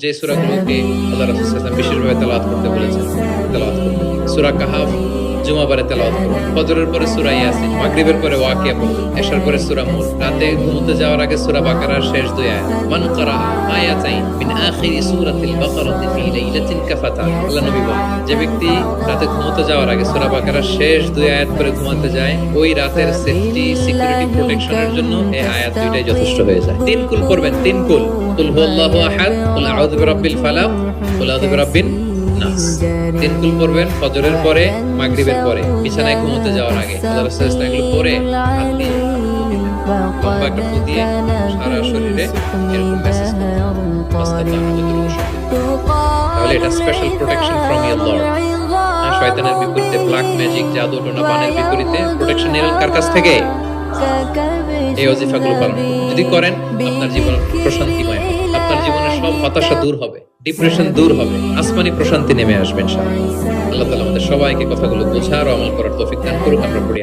যে সূরাগুলোকে আল্লাহ রাসূল সাল্লাল্লাহু আলাইহি ওয়াসাল্লাম বিশেষভাবে তেলাওয়াত করতে বলেছেন, তেলাওয়াত করবেন। সূরা কাহাফ জুমাবারে তেলাওয়াত করবেন। ফজরের পরে সূরা ইয়াসিন, মাগরিবের পরে ওয়াকিয়া পড়বেন, এশার পরে সূরা মুলক, রাতে ঘুমোতে যাওয়ার আগে সূরা বাকারার শেষ দুই আয়াত। মান ক্বারাআ আয়াতাইন মিন আখিরি সূরাতিল বাকারাতি ফি লাইলাতিন কাফাতা। আল্লাহ নবী বলেন, যে ব্যক্তি রাতে ঘুমোতে যাওয়ার আগে সূরা বাকারার শেষ দুই আয়াত পড়ে ঘুমাতে যায়, ওই রাতের সেফটি, সিকিউরিটি, প্রোটেকশনের জন্য এই আয়াত দুইটাই যথেষ্ট হয়ে যায়। তিন কুল পড়বেন, তিন কুল। কুল হুয়াল্লাহু আহাদ, কুল আউযু বিরাব্বিল ফালাক, কুল আউযু বিরাব্বিন নাস। তিন কুল পড়বেন ফজরের পরে, মাগরিবের পরে, বিছানায় ঘুমোতে যাওয়ার আগে। আল্লাহ রাসূল সাল্লাল্লাহু আলাইহি ওয়াসাল্লাম এগুলো পড়ে হাত দিয়ে লম্বা একটা ফু দিয়ে সারা শরীরে এরকম মেসেজ তাহলে এটা special protection from your Lord. শয়তানের বিপরীতে, ব্ল্যাক ম্যাজিক, জাদু টোনা বানের বিপরীতে প্রোটেকশন নিলেন কার কাছ থেকে? এই ওজিফাগুলো পালন করুন। যদি করেন, আপনার জীবন প্রশান্তিময় হবে, আপনার জীবনের সব হতাশা দূর হবে, ডিপ্রেশন দূর হবে, আসমানি প্রশান্তি নেমে আসবে ইনশাআল্লাহ। আল্লাহ তাআলা আমাদের সবাইকে কথাগুলো বোঝার ও আমল করার তৌফিক দান করুন। আমরা পড়ি।